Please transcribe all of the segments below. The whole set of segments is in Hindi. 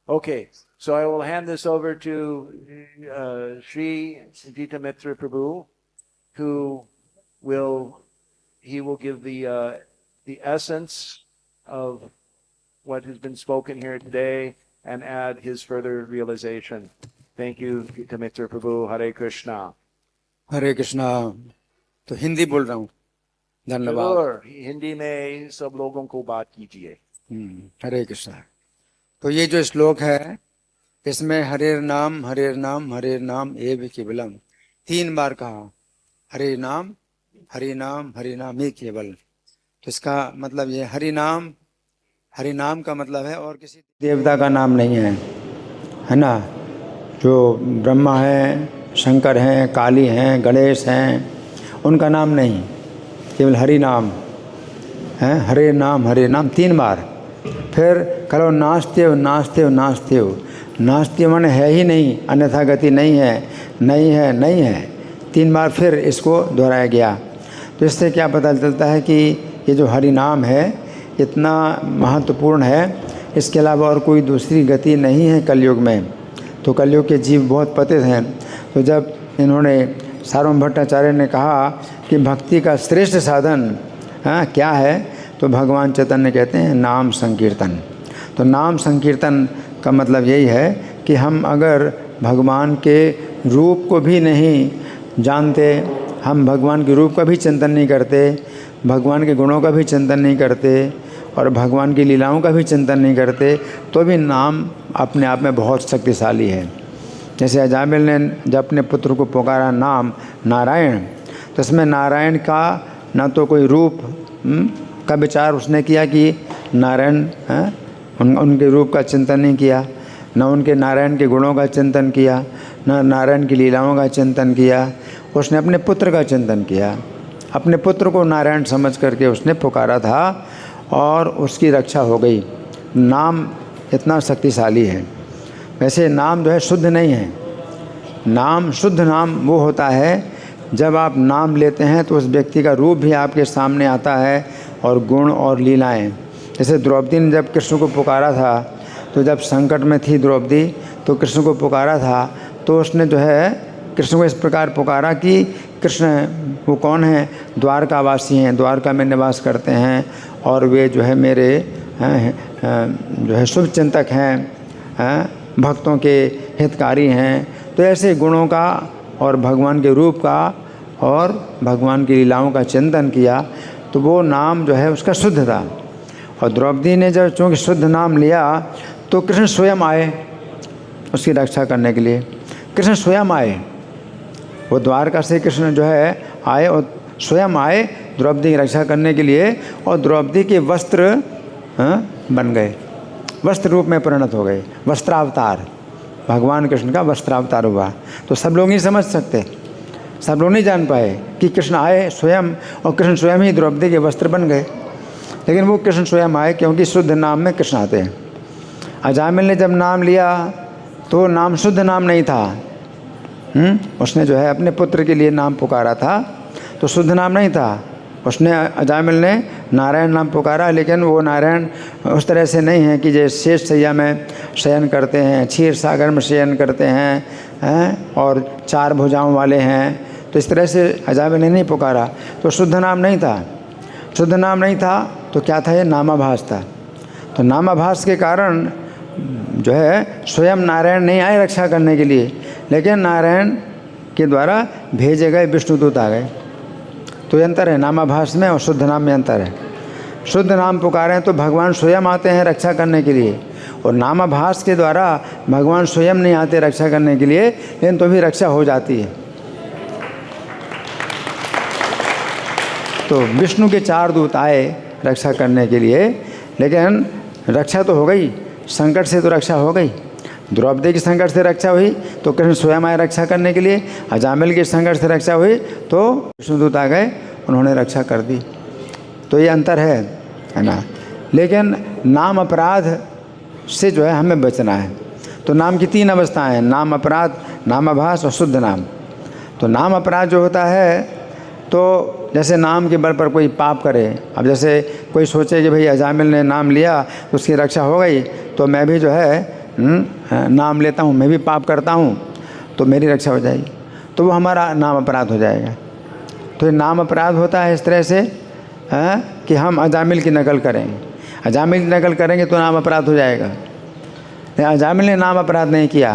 Okay, so I will hand this over to Sri Sanjita Mitra Prabhu, who will give the essence of what has been spoken here today and add his further realization. Thank you, Sanjita Mitra Prabhu. Hare Krishna. हरे कृष्णा। तो हिंदी बोल रहा हूँ, धन्यवाद। Sure, हिंदी में सब लोगों को बात कीजिए। हरे कृष्णा। तो ये जो श्लोक है, इसमें हरे नाम हरे नाम हरे नाम एव केवलम 3 बार कहा। हरे नाम हरे नाम हरे नाम एक केवल। तो इसका मतलब ये हरि नाम का मतलब है और किसी देवता का नाम नहीं है ना। जो ब्रह्मा है, शंकर हैं, काली हैं, गणेश हैं, उनका नाम नहीं, केवल हरि नाम है। हरे नाम 3 बार। फिर करो नास्त्यव नास्त्यव नास्त्यव। नास्त्यव माने है ही नहीं, अन्यथा गति नहीं है, नहीं है, नहीं है। 3 बार फिर इसको दोहराया गया। तो इससे क्या पता चलता है कि ये जो हरि नाम है इतना महत्वपूर्ण है, इसके अलावा और कोई दूसरी गति नहीं है कलयुग में। तो कलयुग के जीव बहुत पतित हैं। तो जब इन्होंने सार्वभौम भट्टाचार्य ने कहा कि भक्ति का श्रेष्ठ साधन क्या है, तो भगवान चैतन्य कहते हैं नाम संकीर्तन। तो नाम संकीर्तन का मतलब यही है कि हम अगर भगवान के रूप को भी नहीं जानते, हम भगवान के रूप का भी चिंतन नहीं करते, भगवान के गुणों का भी चिंतन नहीं करते और भगवान की लीलाओं का भी चिंतन नहीं करते, तो भी नाम अपने आप में बहुत शक्तिशाली है। जैसे अजामिल ने जब अपने पुत्र को पुकारा नाम नारायण, तो इसमें नारायण का ना तो कोई रूप का विचार उसने किया कि नारायण उनके रूप का चिंतन नहीं किया, न उनके नारायण के गुणों का चिंतन किया, न नारायण की लीलाओं का चिंतन किया। उसने अपने पुत्र का चिंतन किया। अपने पुत्र को नारायण समझ करके उसने पुकारा था और उसकी रक्षा हो गई। नाम इतना शक्तिशाली है। वैसे नाम जो है शुद्ध नहीं है। नाम शुद्ध नाम वो होता है जब आप नाम लेते हैं तो उस व्यक्ति का रूप भी आपके सामने आता है और गुण और लीलाएं। जैसे द्रौपदी ने जब कृष्ण को पुकारा था, तो जब संकट में थी द्रौपदी तो कृष्ण को पुकारा था, तो उसने जो है कृष्ण को इस प्रकार पुकारा कि कृष्ण वो कौन है, द्वारकावासी हैं, द्वारका में निवास करते हैं और वे जो है मेरे जो है शुभ चिंतक हैं, भक्तों के हितकारी हैं। तो ऐसे गुणों का और भगवान के रूप का और भगवान की लीलाओं का चिंतन किया, तो वो नाम जो है उसका शुद्ध था। और द्रौपदी ने जब चूँकि शुद्ध नाम लिया तो कृष्ण स्वयं आए उसकी रक्षा करने के लिए। कृष्ण स्वयं आए, वो द्वारका से कृष्ण जो है आए और स्वयं आए द्रौपदी की रक्षा करने के लिए, और द्रौपदी के वस्त्र बन गए, वस्त्र रूप में परिणत हो गए। वस्त्रावतार, भगवान कृष्ण का वस्त्रावतार हुआ। तो सब लोग नहीं समझ सकते, सब लोग नहीं जान पाए कि कृष्ण आए स्वयं और कृष्ण स्वयं ही द्रौपदी के वस्त्र बन गए। लेकिन वो कृष्ण स्वयं आए क्योंकि शुद्ध नाम में कृष्ण आते हैं। अजामिल ने जब नाम लिया तो नाम शुद्ध नाम नहीं था। उसने जो है अपने पुत्र के लिए नाम पुकारा था, तो शुद्ध नाम नहीं था। उसने अजामिल ने नारायण नाम पुकारा, लेकिन वो नारायण उस तरह से नहीं है कि जैसे शेष शैया में शयन करते हैं, क्षीर सागर में शयन करते हैं और 4 भुजाओं वाले हैं। तो इस तरह से अजामिल ने नहीं पुकारा, तो शुद्ध नाम नहीं था। शुद्ध नाम नहीं था तो क्या था, ये नामाभास था। तो नामाभास के कारण जो है स्वयं नारायण नहीं आए रक्षा करने के लिए, लेकिन नारायण के द्वारा भेजे गए विष्णुदूत आ गए। तो ये अंतर है नामाभास में और शुद्ध नाम में अंतर है। शुद्ध नाम पुकारें तो भगवान स्वयं आते हैं रक्षा करने के लिए, और नामाभास के द्वारा भगवान स्वयं नहीं आते रक्षा करने के लिए, लेकिन तो भी रक्षा हो जाती है। तो विष्णु के 4 दूत आए रक्षा करने के लिए, लेकिन रक्षा तो हो गई, संकट से तो रक्षा हो गई। द्रौपदी की संकट से रक्षा हुई तो कृष्ण स्वयं आए रक्षा करने के लिए। अजामिल की संकट से रक्षा हुई तो विष्णुदूत आ गए, उन्होंने रक्षा कर दी। तो ये अंतर है ना। लेकिन नाम अपराध से जो है हमें बचना है। तो नाम की 3 अवस्थाएं हैं, नाम अपराध, नामाभास और शुद्ध नाम। तो नाम अपराध जो होता है, तो जैसे नाम के बल पर कोई पाप करे, अब जैसे कोई सोचे कि भाई अजामिल ने नाम लिया उसकी रक्षा हो गई, तो मैं भी जो है नाम लेता हूँ, मैं भी पाप करता हूँ, तो मेरी रक्षा हो जाएगी, तो वो हमारा नाम अपराध हो जाएगा। तो ये नाम अपराध होता है इस तरह से कि हम अजामिल की नकल करेंगे। अजामिल की नकल करेंगे तो नाम अपराध हो जाएगा। अजामिल ने नाम अपराध नहीं किया,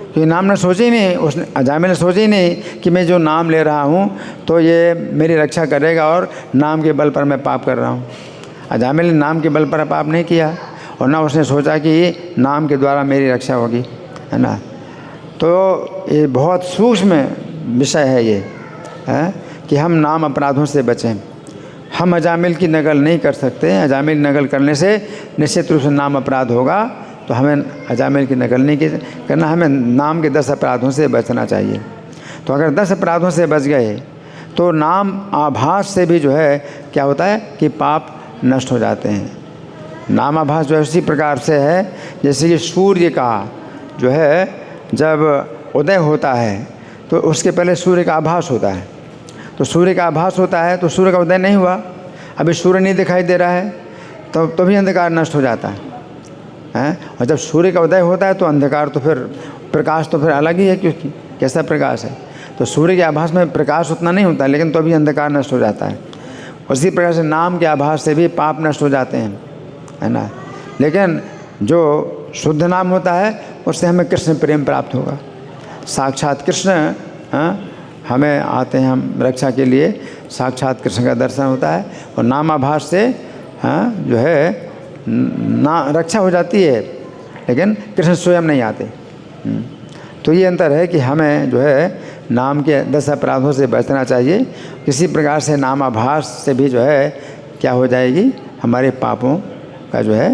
क्योंकि नाम ने सोचे ही नहीं, उसने अजामिल ने सोचे ही नहीं कि मैं जो नाम ले रहा हूँ तो ये मेरी रक्षा करेगा और नाम के बल पर मैं पाप कर रहा हूँ। अजामिल ने नाम के बल पर पाप नहीं किया और ना उसने सोचा कि नाम के द्वारा मेरी रक्षा होगी, है ना। तो ये बहुत सूक्ष्म विषय है ये, कि हम नाम अपराधों से बचें। हम अजामिल की नकल नहीं कर सकते। अजामिल की नकल करने से निश्चित रूप से नाम अपराध होगा, तो हमें अजामिल की नकल नहीं करना, हमें नाम के 10 अपराधों से बचना चाहिए। तो अगर 10 अपराधों से बच गए तो नाम आभास से भी जो है क्या होता है कि पाप नष्ट हो जाते हैं। नाम आभास जो है उसी प्रकार से है जैसे कि सूर्य का जो है जब उदय होता है तो उसके पहले सूर्य का आभास होता है। तो सूर्य का आभास होता है तो सूर्य का उदय नहीं हुआ, अभी सूर्य नहीं दिखाई दे रहा है, तो भी अंधकार नष्ट हो जाता है। और जब सूर्य का उदय होता है तो अंधकार तो फिर प्रकाश तो फिर अलग ही है, क्योंकि कैसा प्रकाश है। तो सूर्य के आभास में प्रकाश उतना नहीं होता, लेकिन तो भी अंधकार नष्ट हो जाता है। उसी प्रकार से नाम के आभास से भी पाप नष्ट हो जाते हैं, है ना। लेकिन जो शुद्ध नाम होता है उससे हमें कृष्ण प्रेम प्राप्त होगा। साक्षात कृष्ण हमें आते हैं, हम रक्षा के लिए साक्षात कृष्ण का दर्शन होता है, और नामाभास से जो है ना रक्षा हो जाती है, लेकिन कृष्ण स्वयं नहीं आते। तो ये अंतर है कि हमें जो है नाम के 10 अपराधों से बचना चाहिए। किसी प्रकार से नामाभास से भी जो है क्या हो जाएगी, हमारे पापों का जो है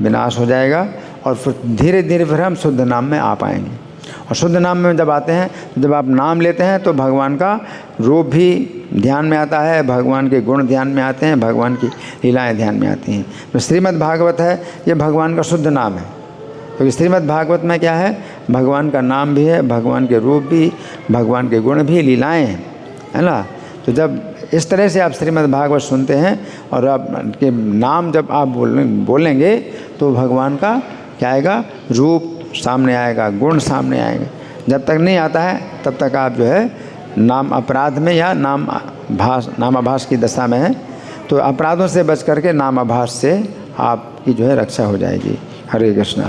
विनाश हो जाएगा, और फिर धीरे धीरे फिर हम शुद्ध नाम में आ पाएंगे। और शुद्ध नाम में जब आते हैं, जब आप नाम लेते हैं तो भगवान का रूप भी ध्यान में आता है, भगवान के गुण ध्यान में आते हैं, भगवान की लीलाएं ध्यान में आती हैं। तो श्रीमद् भागवत है, ये भगवान का शुद्ध नाम है, क्योंकि श्रीमद् भागवत में क्या है, भगवान का नाम भी है, भगवान के रूप भी, भगवान के गुण भी, लीलाएँ हैं, है ना। तो जब इस तरह से आप श्रीमद् भागवत सुनते हैं और आप के नाम जब आप बोलेंगे तो भगवान का क्या आएगा, रूप सामने आएगा, गुण सामने आएंगे। जब तक नहीं आता है तब तक आप जो है नाम अपराध में या नामाभास की दशा में हैं। तो अपराधों से बच करके नामाभास से आपकी जो है रक्षा हो जाएगी। हरे कृष्णा।